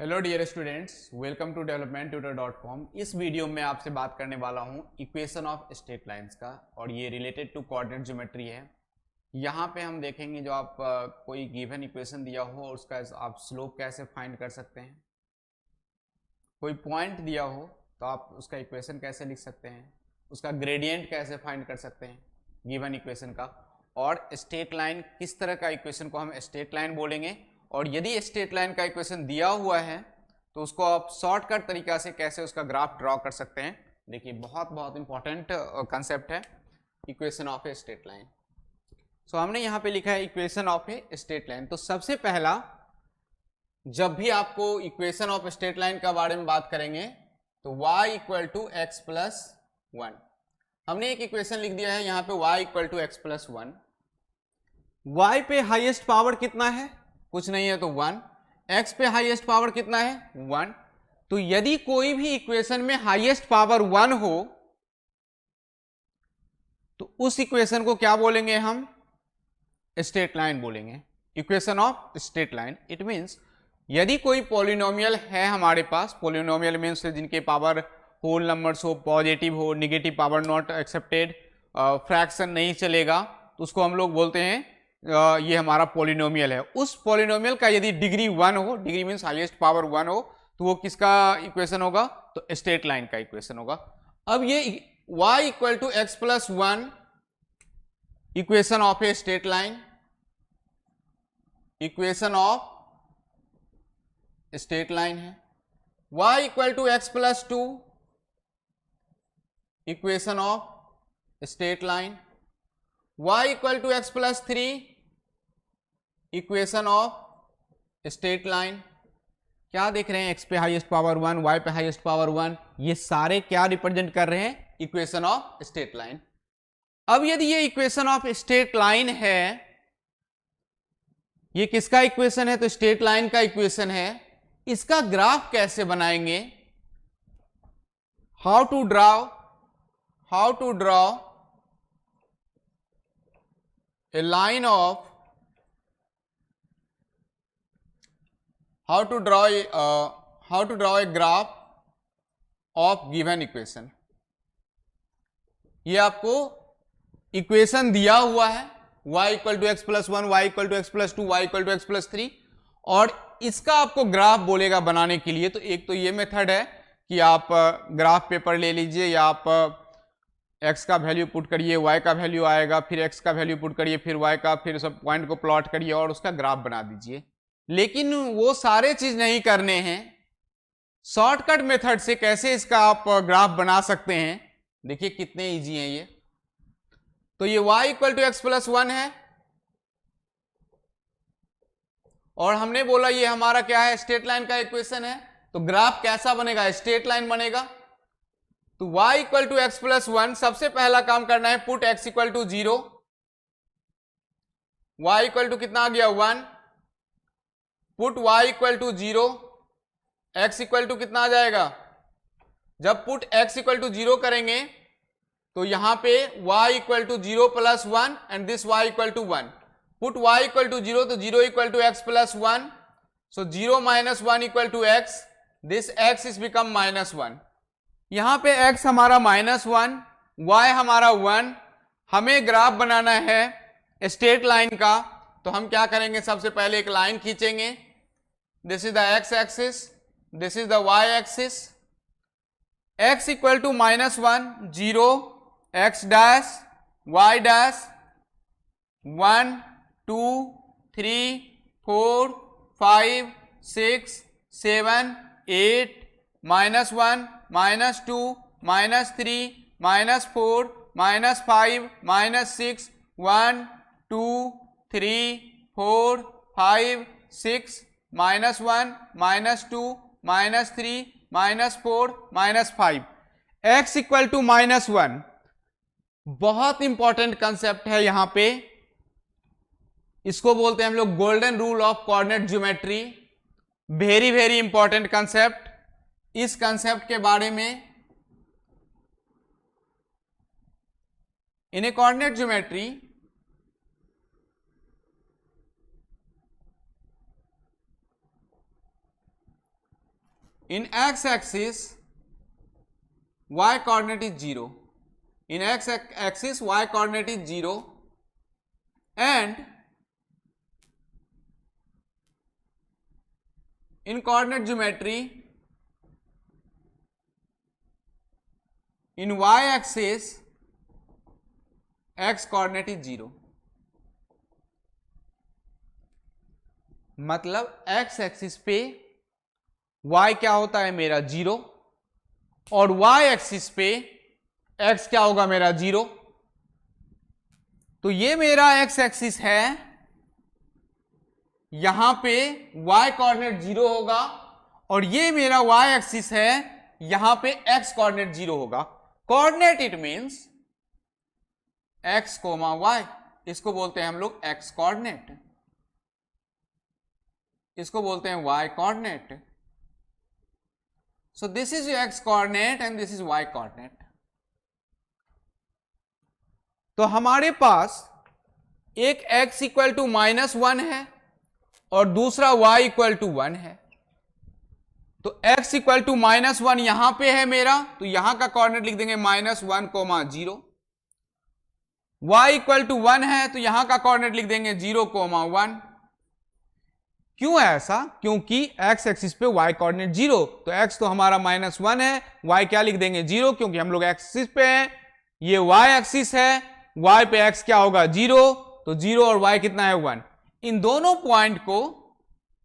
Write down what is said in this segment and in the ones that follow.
Hello dear students, welcome to developmentutor.com। इस video में आपसे बात करने वाला हूँ इक्वेशन ऑफ स्ट्रेट लाइंस का, और ये रिलेटेड टू कोऑर्डिनेट ज्योमेट्री है। यहाँ पे हम देखेंगे जो आप कोई गिवन इक्वेशन दिया हो उसका आप स्लोप कैसे फाइंड कर सकते हैं, कोई पॉइंट दिया हो तो आप उसका इक्वेशन कैसे लिख सकते हैं, उसका ग्रेडियंट कैसे फाइंड कर सकते हैं गिवन इक्वेशन का, और स्ट्रेट लाइन किस तरह का इक्वेशन को हम स्ट्रेट लाइन बोलेंगे, और यदि स्ट्रेट लाइन का इक्वेशन दिया हुआ है तो उसको आप शॉर्टकट तरीका से कैसे उसका ग्राफ ड्रॉ कर सकते हैं। देखिए बहुत इंपॉर्टेंट कंसेप्ट है equation of a straight line. So हमने यहाँ पे लिखा है equation of a straight line. तो सबसे पहला, जब भी आपको इक्वेशन ऑफ स्ट्रेट लाइन का बारे में बात करेंगे तो y equal to x plus one. हमने एक इक्वेशन लिख दिया है यहाँ पे y equal to x plus one. y पे हाईएस्ट पावर कितना है? कुछ नहीं है तो 1। x पे हाईएस्ट पावर कितना है? 1। तो यदि कोई भी इक्वेशन में हाईएस्ट पावर 1 हो तो उस इक्वेशन को क्या बोलेंगे हम? स्ट्रेट लाइन बोलेंगे, equation of straight line. It means यदि कोई पॉलिनोमियल है हमारे पास, पॉलिनोमियल मीन्स जिनके पावर होल नंबर्स हो, पॉजिटिव हो, negative power not accepted, fraction नहीं चलेगा, तो उसको हम लोग बोलते हैं ये हमारा पॉलिनोमियल है। उस पॉलिनोमियल का यदि डिग्री 1 हो, डिग्री मीन्स हाईएस्ट पावर 1 हो, तो वो किसका इक्वेशन होगा? तो स्ट्रेट लाइन का इक्वेशन होगा। अब ये y equal to x plus one equation of a straight line, equation of straight line है। y equal to x plus two equation of straight line, y equal to x plus three equation of straight line. क्या देख रहे हैं? x पे highest power 1, y पे highest power 1, ये सारे क्या रिप्रेजेंट कर रहे हैं? Equation of straight line. अब यदि ये इक्वेशन ऑफ स्ट्रेट लाइन है, ये किसका इक्वेशन है? तो स्ट्रेट लाइन का इक्वेशन है। इसका ग्राफ कैसे बनाएंगे? How to draw a line of how to draw a graph of given equation। ये आपको इक्वेशन दिया हुआ है y equal to x plus one, y equal to x plus two, y equal to x plus three, और इसका आपको graph बोलेगा बनाने के लिए। तो एक तो ये मेथड है कि आप ग्राफ पेपर ले लीजिए, या आप x का वैल्यू पुट करिए, y का वैल्यू आएगा, फिर x का वैल्यू पुट करिए, फिर y का, फिर सब पॉइंट को प्लॉट करिए और उसका ग्राफ बना दीजिए। लेकिन वो सारे चीज नहीं करने हैं। शॉर्टकट मेथड से कैसे इसका आप ग्राफ बना सकते हैं, देखिए कितने इजी हैं ये। तो ये y equal to x plus one है, और हमने बोला ये हमारा क्या है? स्ट्रेट लाइन का इक्वेशन है। तो ग्राफ कैसा बनेगा? स्ट्रेट लाइन बनेगा। तो y equal to x plus one, सबसे पहला काम करना है put x equal to zero. y equal to कितना आ गया? 1। Put y equal to zero, x equal to कितना आ जाएगा? जब put x equal to zero करेंगे तो यहां पे y equal to zero plus one, and this y equal to one. Put y equal to zero, तो zero equal to x plus one, so zero minus one equal to x, this x is become minus one. यहां पे x हमारा minus one, y हमारा one. हमें graph बनाना है straight line का, तो हम क्या करेंगे? सबसे पहले एक लाइन खींचेंगे। This is the x axis, this is the y axis. x equal to minus one, zero, x dash, y dash, 1 2 3 4 5 6 7 8, minus one, minus two, minus three, minus four, minus five, minus six, 1 2 3 4 5 6, minus one, minus two, minus three, minus four, minus five, x equal to minus one. बहुत important concept है यहां पे, इसको बोलते हैं हम लोग golden rule of coordinate geometry. Very important concept. इस कंसेप्ट के बारे में in a coordinate geometry in x axis y coordinate is 0, in x axis y coordinate is 0 and in coordinate geometry in y axis x coordinate is 0, मतलब x axis पे y क्या होता है मेरा 0 और y एक्सिस पे x क्या होगा मेरा 0। तो ये मेरा x एक्सिस है, यहां पे y कोऑर्डिनेट 0 होगा और ये मेरा y एक्सिस है, यहां पे x कोऑर्डिनेट 0 होगा। Coordinate it means x, y, इसको बोलते हैं हम लोग x कोऑर्डिनेट, इसको बोलते हैं y coordinate. So this is x coordinate and this is y coordinate. तो हमारे पास एक x इक्वल टू -1 है और दूसरा y इक्वल टू 1 है। तो x इक्वल टू -1 यहां पे है मेरा, तो यहां का कोऑर्डिनेट लिख देंगे -1, 0। y इक्वल टू 1 है तो यहां का कोऑर्डिनेट लिख देंगे 0, 1। क्यों ऐसा? क्योंकि x एक्सिस पे y कोऑर्डिनेट 0, तो x तो हमारा -1 है, y क्या लिख देंगे 0, क्योंकि हम लोग एक्सिस पे हैं। ये y एक्सिस है, y पे x क्या होगा 0, तो 0 और y कितना है 1। इन दोनों पॉइंट को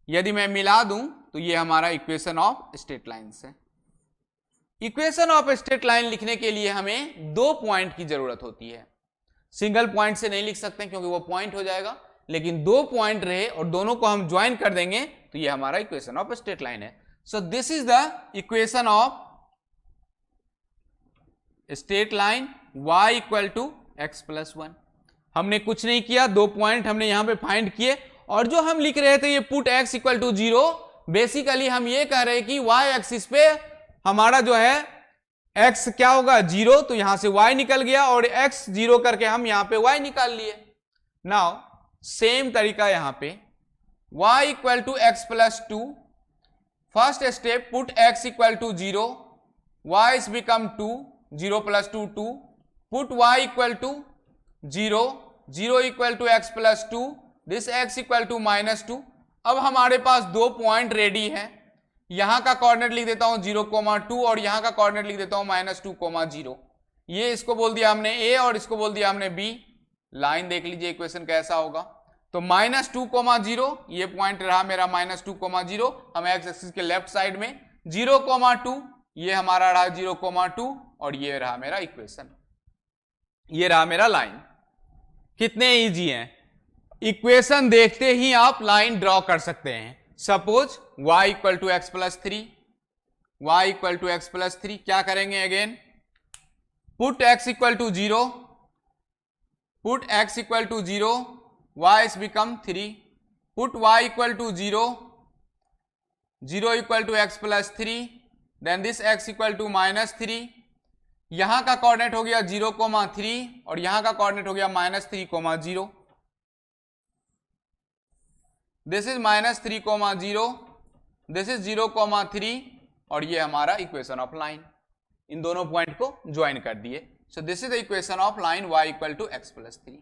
यदि मैं मिला दूं तो ये हमारा इक्वेशन ऑफ स्ट्रेट लाइन है। इक्वेशन ऑफ स्ट्रेट लाइन लिखने के लिए हमें 2 पॉइंट की जरूरत होती है। सिंगल पॉइंट से नहीं लिख सकते क्योंकि वो पॉइंट हो जाएगा, लेकिन 2 पॉइंट रहे और दोनों को हम ज्वाइन कर देंगे तो ये हमारा इक्वेशन ऑफ स्ट्रेट लाइन है। So this is the equation of straight line y equal to x plus 1। हमने कुछ नहीं किया, 2 पॉइंट हमने यहां पे फाइंड किए और जो हम लिख रहे थे ये put x equal to 0, basically हम ये कह रहे हैं कि y एक्सिस पे हमारा जो है x क्या होगा 0, तो यहां से y निकल गया और x 0 करके हम यहां पे y निकाल लिए। नाउ सेम तरीका यहां पे y equal to x plus 2, first step put x equal to 0, y is become 2, 0 plus 2 2, put y equal to 0, 0 equal to x plus 2, this x equal to -2। अब हमारे पास 2 पॉइंट रेडी है, यहां का coordinate लिख देता हूं 0, 2 और यहां का कोऑर्डिनेट लिख देता हूं -2, 0। ये इसको बोल दिया हमने a और इसको बोल दिया हमने b। लाइन देख लीजिए इक्वेशन कैसा होगा। तो -2, 0 ये पॉइंट रहा मेरा -2, 0, हम एक्स एक्सिस के लेफ्ट साइड में 0, 2 ये हमारा रहा 0, 2 और ये रहा मेरा इक्वेशन, ये रहा मेरा लाइन। कितने इजी हैं, इक्वेशन देखते ही आप लाइन ड्रॉ कर सकते हैं। Suppose y equal to x plus 3, y equal to x plus 3, क्या करेंगे again, put x equal to 0, put x equal to 0, y is become 3, put y equal to 0, 0 equal to x plus 3, then this x equal to -3। यहां का coordinate हो गया 0, 3 और यहां का coordinate हो गया -3, 0। दिस इज -3, 0, दिस इज 0, 3 और ये हमारा इक्वेशन ऑफ लाइन। इन दोनों पॉइंट को ज्वाइन कर दिए। So this is the equation of line y equal to x plus 3।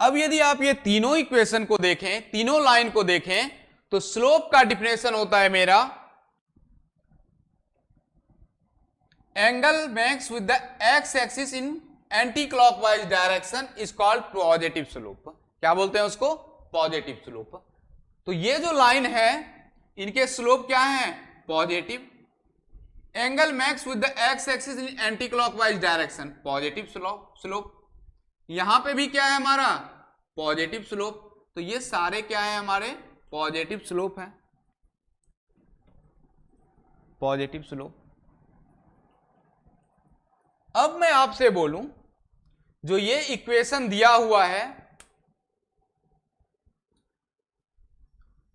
अब यदि आप ये तीनों इक्वेशन को देखें, तीनों लाइन को देखें, तो स्लोप का डिफिनेशन होता है मेरा angle makes with the x axis in anti clockwise direction is called positive slope. क्या बोलते हैं उसको, पॉजिटिव स्लोप। तो ये जो लाइन है इनके स्लोप क्या है, positive. Angle makes with the x axis in anti clockwise direction, positive slope. यहां पे भी क्या है हमारा, पॉजिटिव स्लोप। तो ये सारे क्या है हमारे, पॉजिटिव स्लोप है, पॉजिटिव स्लोप। अब मैं आपसे बोलूं, जो ये इक्वेशन दिया हुआ है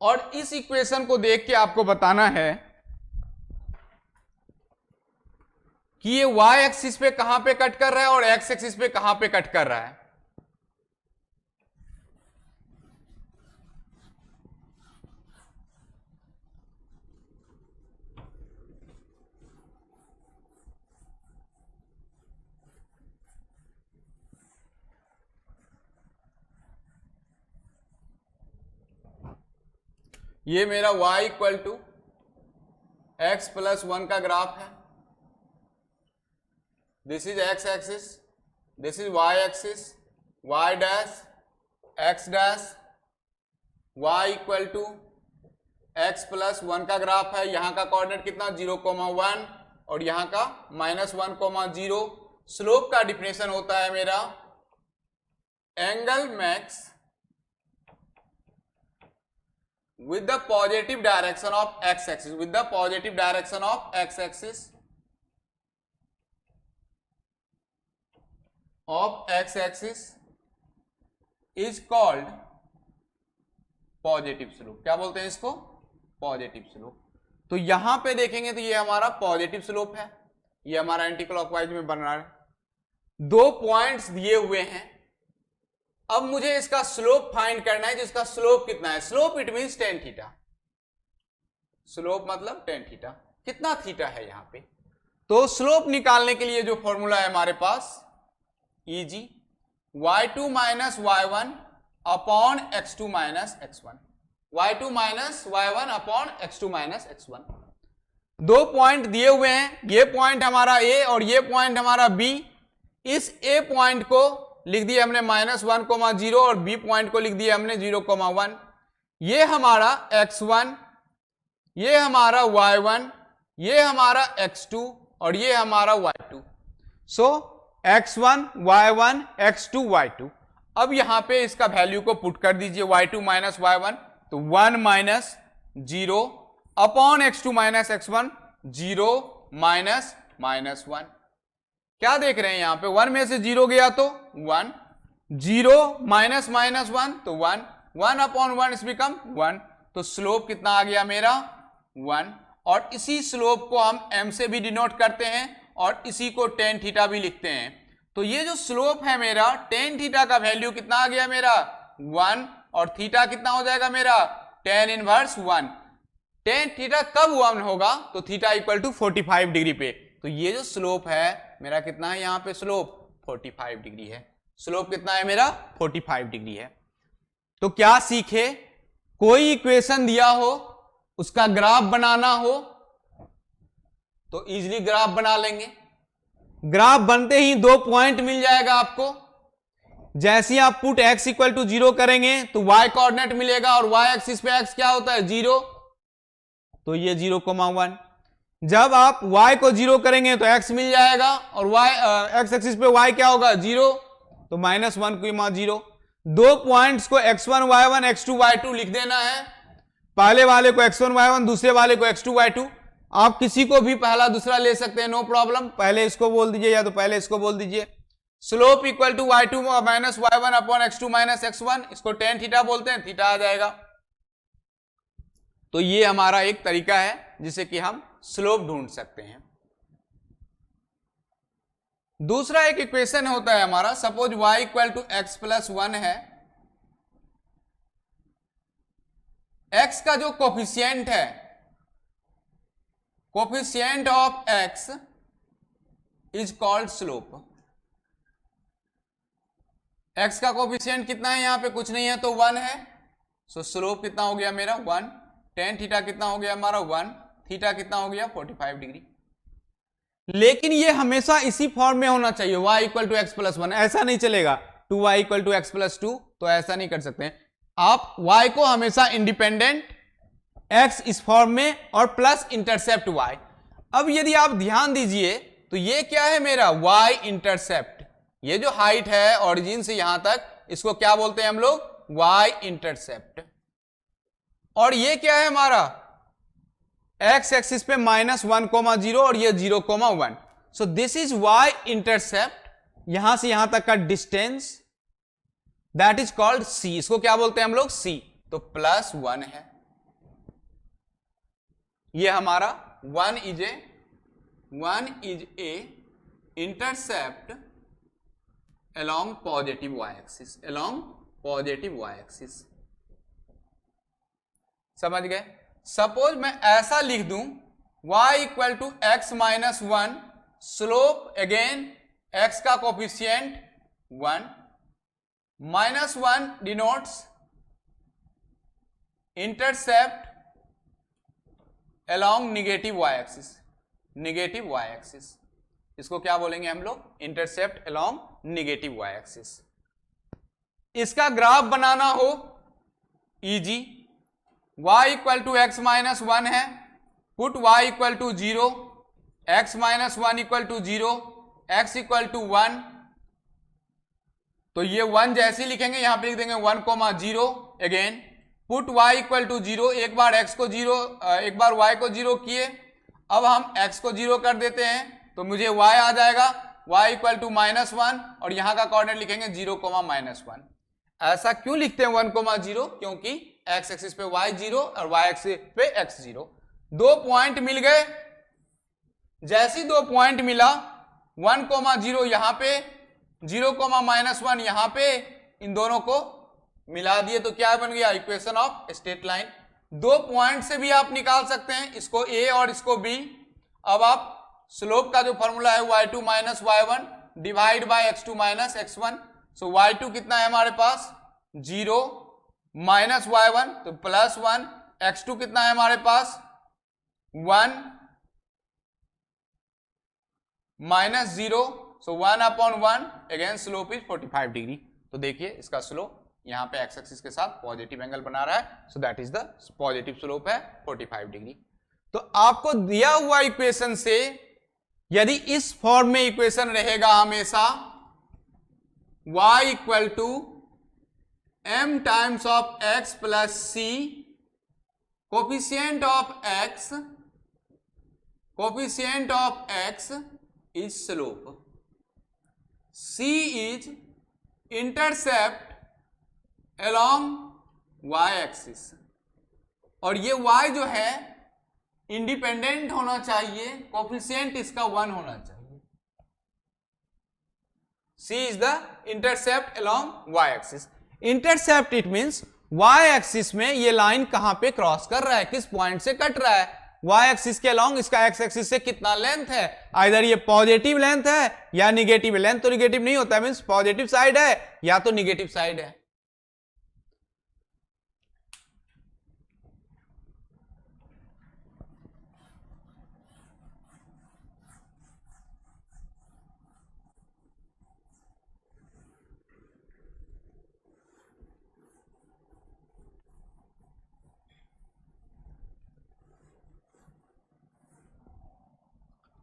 और इस इक्वेशन को देख के आपको बताना है कि ये y एक्सिस पे कहां पे कट कर रहा है और x एक्सिस पे कहां पे कट कर रहा है। ये मेरा y equal to x plus 1 का ग्राफ है। This is x axis, this is y axis, y dash x dash, y equal to x plus 1 का ग्राफ है। यहां का कोऑर्डिनेट कितना 0,1 और यहां का -1,0। स्लोप का डिफिनेशन होता है मेरा angle max with the positive direction of x axis, with the positive direction of x axis is called positive slope. क्या बोलते हैं इसको? Positive slope. तो यहां पे देखेंगे तो ये हमारा पॉजिटिव स्लोप है, ये हमारा एंटी क्लॉकवाइज में बन रहा है। 2 पॉइंट्स दिए हुए हैं। अब मुझे इसका स्लोप फाइंड करना है, जिसका स्लोप कितना है। Slope it means tan theta, slope मतलब टेन थीटा। कितना थीटा है यहां पे? तो स्लोप निकालने के लिए जो फॉर्मूला है हमारे पास Eg y2 minus y1 upon x2 minus x1, y2 minus y1 upon x2 minus x1। 2 point दिए हुए हैं, ये पॉइंट हमारा A और ये पॉइंट हमारा B। इस A पॉइंट को लिख दिया हमने -1,0 और B पॉइंट को लिख दिया हमने 0,1। ये हमारा x1, ये हमारा y1, ये हमारा x2 और ये हमारा y2। सो x1 y1 x2 y2। अब यहां पे इसका वैल्यू को पुट कर दीजिए, y2 माइनस y1 तो 1 minus 0 upon x2 minus x1 0 minus -1। क्या देख रहे हैं यहां पे? 1 में से 0 गया तो 1, 0 माइनस -1 तो 1, 1 अपॉन 1 इस बिकम 1। तो स्लोप कितना आ गया मेरा? 1। और इसी स्लोप को हम m से भी डिनोट करते हैं और इसी को टेन थीटा भी लिखते हैं। तो ये जो स्लोप है मेरा, टेन थीटा का वैल्यू कितना आ गया मेरा? 1 और थीटा कितना हो जाएगा मेरा? Tan inverse 1। टेन थीटा कब 1 होगा? तो थीटा इक्वल टू 45 डिग्री पे। तो ये जो स्लोप है मेरा कितना है यहां पे? स्लोप 45 डिग्री है। स्लोप कितना है मेरा? 45 डिग्री है। तो क्या सीखे? कोई इक्वेशन दिया हो, उसका ग्राफ बनाना हो तो इजीली ग्राफ बना लेंगे। ग्राफ बनते ही 2 पॉइंट मिल जाएगा आपको। जैसे ही आप पुट x इक्वल टू 0 करेंगे तो y कोऑर्डिनेट मिलेगा और y एक्सिस पे x क्या होता है? 0। तो ये 0,1। जब आप y को 0 करेंगे तो x मिल जाएगा और x एक्सिस पे y क्या होगा? 0। तो -1,0। 2 पॉइंट्स को x1 y1 x2 y2 लिख देना है। पहले वाले को x1 y1, दूसरे वाले को x2 y2। आप किसी को भी पहला दूसरा ले सकते हैं, नो प्रॉब्लम। पहले इसको बोल दीजिए या तो पहले इसको बोल दीजिए। Slope equal to y2 minus y1 upon x2 minus x1, इसको टेन थीटा बोलते हैं, थीटा आ जाएगा। तो ये हमारा एक तरीका है जिसे कि हम स्लोप ढूंढ सकते हैं। दूसरा एक इक्वेशन होता है हमारा, suppose y equal to x plus 1 है। x का जो कोफिशिएंट है, coefficient of x is called slope. x का कोफिशिएंट कितना है? यहां पे कुछ नहीं है तो 1 है। सो स्लोप कितना हो गया मेरा? 1। टेन थीटा कितना हो गया हमारा? 1। थीटा कितना हो गया? 45 डिग्री। लेकिन ये हमेशा इसी फॉर्म में होना चाहिए, y equal to x plus 1। ऐसा नहीं चलेगा 2y equal to x plus 2, तो ऐसा नहीं कर सकते। आप y को हमेशा इंडिपेंडेंट x इस फॉर्म में और प्लस इंटरसेप्ट y। अब यदि आप ध्यान दीजिए तो ये क्या है मेरा? y intercept. ये जो हाइट है ऑरिजिन से यहां तक, इसको क्या बोलते हैं हम लोग? y intercept. और ये क्या है हमारा? x एक्सिस पे -1,0 और ये 0,1। सो दिस इज y इंटरसेप्ट, यहां से यहां तक का distance, that is called c। इसको क्या बोलते हैं हम लोग? c। तो +1 है। ये हमारा 1 is a intercept along positive y axis, along positive y axis. समझ गए? सपोज मैं ऐसा लिख दूं y equal to x minus 1, slope again x का coefficient 1, -1 denotes intercept along negative y axis, negative y axis, इसको क्या बोलेंगे हम लोग, intercept along negative y axis। इसका ग्राफ बनाना हो easy, y equal to x minus 1 है, put y equal to 0, x minus 1 equal to 0, x equal to 1, तो ये 1 जैसे ही लिखेंगे यहां पे लिख देंगे 1,0। Again put y equal to 0, एक बार x को 0, एक बार y को 0 किए, अब हम x को 0 कर देते हैं तो मुझे y आ जाएगा y इक्वल टू -1 और यहां का कोऑर्डिनेट लिखेंगे 0,-1। ऐसा क्यों लिखते हैं 1,0? क्योंकि x एक्सिस पे y 0 और y एक्सिस पे x 0, दो पॉइंट मिल गए। जैसी दो पॉइंट मिला 1,0 यहां पे, 0,-1 यहां पे, इन दोनों को मिला दिए तो क्या बन गया, इक्वेशन ऑफ स्ट्रेट लाइन। दो पॉइंट से भी आप निकाल सकते हैं, इसको a और इसको b। अब आप स्लोप का जो फॉर्मूला है y2 minus y1 divide by x2 minus x1, so y2 कितना है हमारे पास 0 माइनस y1 तो +1, x2 कितना है हमारे पास 1 minus 0, so 1/1, again slope is 45 degree. तो देखिए इसका स्लोप यहां पे x एक्सिस के साथ पॉजिटिव एंगल बना रहा है, so that is the positive slope है 45 डिग्री। तो आपको दिया हुआ इक्वेशन से यदि इस फॉर्म में इक्वेशन रहेगा हमेशा y equal to m times of x plus c, coefficient of x is slope, c is intercept along y axis, और ये y जो है इंडिपेंडेंट होना चाहिए, कोफिशिएंट इसका 1 होना चाहिए। c is the intercept along y axis. Intercept it means y axis में ये लाइन कहां पे क्रॉस कर रहा है, किस पॉइंट से कट रहा है, y एक्सिस के along इसका x एक्सिस से कितना लेंथ है, आइदर ये पॉजिटिव लेंथ है या निगेटिव। लेंथ तो निगेटिव नहीं होता है, मींस पॉजिटिव साइड है या तो निगेटिव साइड है।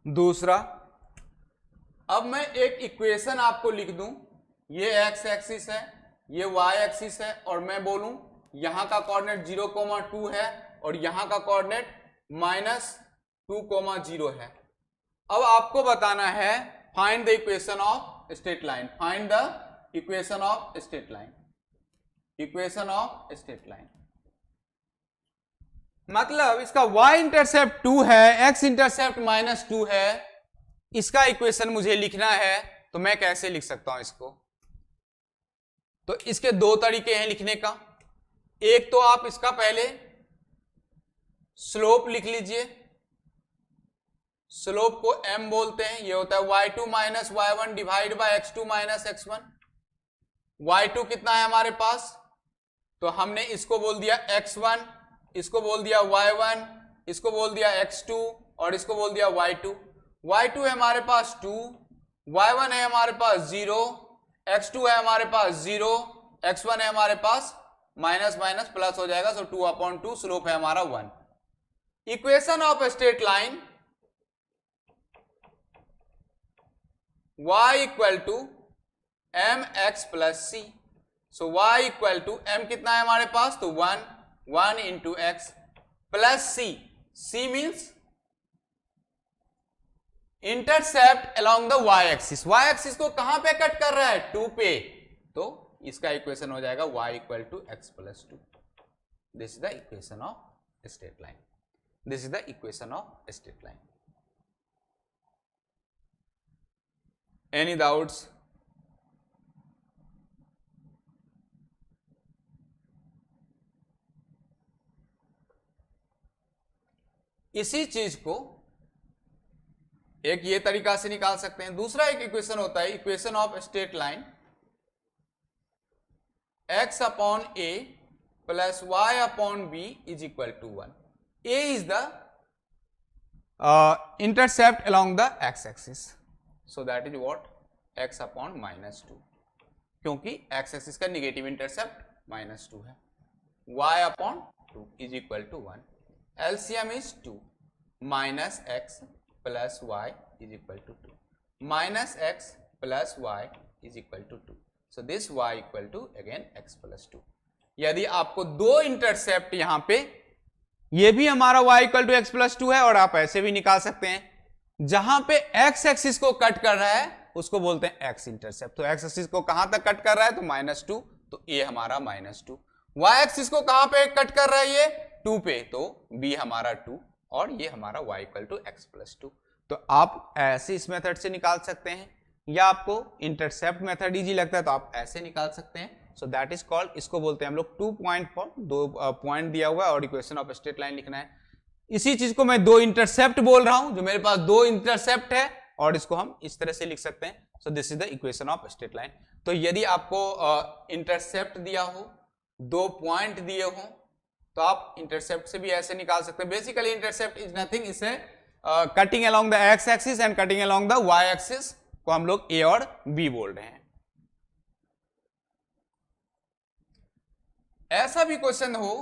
दूसरा, अब मैं एक इक्वेशन आपको लिख दूं, ये x एक्सिस है, ये y एक्सिस है, और मैं बोलूं यहां का कोऑर्डिनेट 0,2 है और यहां का कोऑर्डिनेट -2,0 है। अब आपको बताना है find the equation of straight line, find the equation of straight line, equation of straight line. मतलब इसका y इंटरसेप्ट 2 है, x इंटरसेप्ट -2 है, इसका इक्वेशन मुझे लिखना है, तो मैं कैसे लिख सकता हूं इसको? तो इसके दो तरीके हैं लिखने का। एक तो आप इसका पहले स्लोप लिख लीजिए, स्लोप को m बोलते हैं, ये होता है y2 minus y1 divide by x2 minus x1। y2 कितना है हमारे पास, तो हमने इसको बोल दिया x1, इसको बोल दिया y1, इसको बोल दिया x2 और इसको बोल दिया y2। y2 है हमारे पास 2, y1 है हमारे पास 0, x2 है हमारे पास 0, x1 है हमारे पास माइनस माइनस प्लस हो जाएगा, सो 2/2, स्लोप है हमारा 1। Equation of straight line y equal to mx plus c, so y equal to m कितना है हमारे पास, तो 1 into x plus c means intercept along the y axis. y axis को कहां पे कट कर रहा है, 2 पे, तो इसका इक्वेशन हो जाएगा y equal to x plus 2। This is the equation of straight line, this is the equation of straight line. Any doubts? इसी चीज को एक ये तरीका से निकाल सकते हैं। दूसरा एक इक्वेशन होता है equation of straight line, x upon a plus y upon b is equal to 1। a is the intercept along the x-axis. So that is what x upon -2, क्योंकि x-axis का निगेटिव इंटरसेप्ट -2 है. y upon 2 is equal to 1. LCM is 2 minus x plus y is equal to 2. Minus x plus y is equal to 2. So this y equal to again x plus 2. यदि आपको दो intercept यहां पे, ये भी हमारा y equal to x plus 2 है, और आप ऐसे भी निकाल सकते हैं, जहां पे x एक्सिस को कट कर रहा है उसको बोलते हैं x इंटरसेप्ट. तो x एक्सिस को कहां तक कट कर रहा है, तो -2, तो ये हमारा -2. y एक्सिस को कहां पे कट कर रहा है, ये 2 पे, तो b हमारा 2, और ये हमारा y equal to x plus 2. तो आप ऐसे इस मेथड से निकाल सकते हैं, या आपको इंटरसेप्ट मेथड इजी लगता है तो आप ऐसे निकाल सकते हैं. सो दैट इज कॉल्ड, इसको बोलते हैं हम लोग 2 पॉइंट फॉर्म. 2 पॉइंट दिया हुआ है और इक्वेशन ऑफ स्ट्रेट लाइन लिखना है. इसी चीज को मैं 2 इंटरसेप्ट बोल रहा हूं, जो मेरे पास 2 इंटरसेप्ट है, और इसको हम इस तरह से लिख सकते हैं. सो this is the equation of straight line. तो यदि आपको इंटरसेप्ट दिया हो, 2 पॉइंट दिए हो, तो आप इंटरसेप्ट से भी ऐसे निकाल सकते हैं. बेसिकली इंटरसेप्ट इज नथिंग, इसे cutting along the x axis and cutting along the y axis को हम लोग ए और बी बोल रहे हैं. ऐसा भी क्वेश्चन हो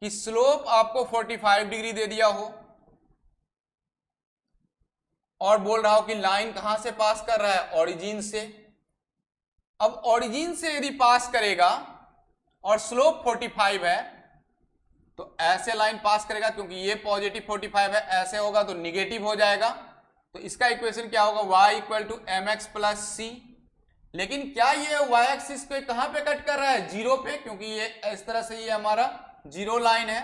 कि स्लोप आपको 45 डिग्री दे दिया हो, और बोल रहा हो कि लाइन कहां से पास कर रहा है, ओरिजिन से. अब ओरिजिन से यदि पास करेगा और स्लोप 45 है, तो ऐसे लाइन पास करेगा, क्योंकि ये पॉजिटिव 45 है, ऐसे होगा तो निगेटिव हो जाएगा. तो इसका इक्वेशन क्या होगा, y equal to mx plus c. लेकिन क्या ये y एक्सिस पे कहां पे कट कर रहा है, 0 पे, क्योंकि ये इस तरह से ये हमारा 0 लाइन है.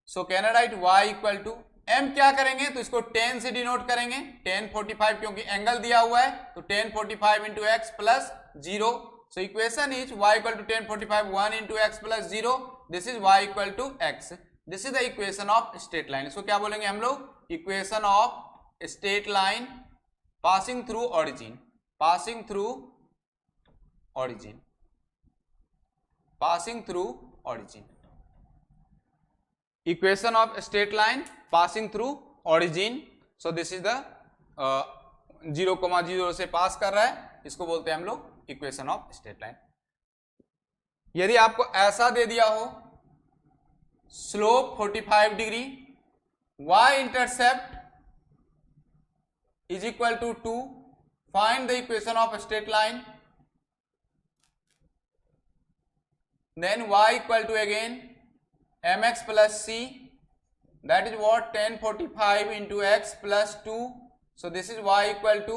So can I write y equal to m, क्या करेंगे तो इसको 10 से डिनोट करेंगे, 10 45, क्योंकि एंगल दिया हुआ है, तो 10 45 into x plus 0. So equation is y equal to 10 45 1 into x plus 0. This is y equal to x. This is the equation of straight line. इसको क्या बोलेंगे हम लोग, equation of straight line passing through origin. Passing through origin, passing through origin. Equation of straight line passing through origin. So this is the 0,0 से पास कर रहा है, इसको बोलते हैं हम लोग इक्वेशन ऑफ स्ट्रेट लाइन. यदि आपको ऐसा दे दिया हो, slope 45 degree, y intercept is equal to 2, find the equation of straight line. Then y equal to again mx plus c, that is what 10 45 into x plus 2. So this is y equal to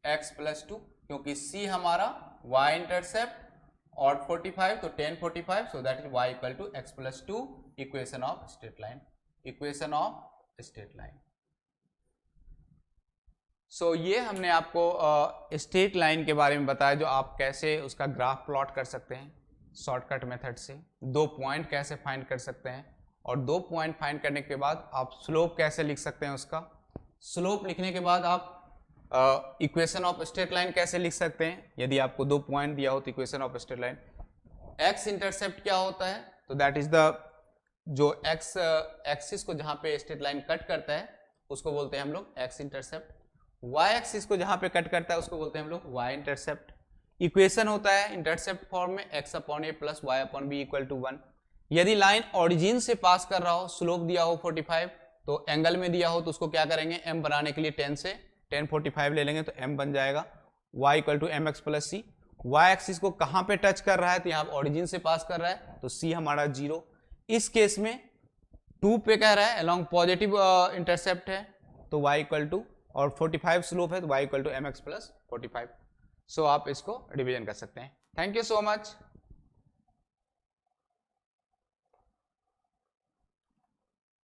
x plus 2, क्योंकि c हमारा y intercept और 45, तो 10 45, so that is y equal to x plus 2. Equation of straight line. Equation of straight line. So ये हमने आपको straight line के बारे में बताया, जो आप कैसे उसका ग्राफ प्लॉट कर सकते हैं शॉर्टकट मेथड से, 2 पॉइंट कैसे फाइंड कर सकते हैं, और 2 पॉइंट फाइंड करने के बाद आप स्लोप कैसे लिख सकते हैं उसका. स्लोप लिखने के बाद आप इक्वेशन ऑफ स्ट्रेट लाइन कैसे लिख सकते हैं. यदि आपको 2 पॉइंट दिया हो तो equation of straight line, x intercept क्या होता है, तो दैट इज द, जो एक्स एक्सिस को जहां पे स्ट्रेट लाइन कट करता है उसको बोलते हैं हम लोग एक्स इंटरसेप्ट. वाई एक्सिस को जहां पे कट करता है उसको बोलते हैं हम लोग वाई इंटरसेप्ट. इक्वेशन होता है इंटरसेप्ट फॉर्म में x upon a plus y upon b equal to 1. यदि लाइन ओरिजिन से पास कर रहा हो, स्लोप दिया हो 45, तो एंगल में दिया हो तो उसको क्या करेंगे, m बनाने के लिए 10 से 10 45 ले लेंगे, तो m बन जाएगा y equal to m x plus c. Y axis को कहां पे टच कर रहा है, तो यहाँ ओरिजिन से पास कर रहा है, तो c हमारा 0. इस केस में 2 पे कह रहा है, अलॉन्ग पॉजिटिव इंटरसेप्ट है, तो y इक्वल टू, और 45 स्लोप है, तो y equal to m x plus 45. So आप इसको रिवीजन कर सकते हैं. Thank you so much.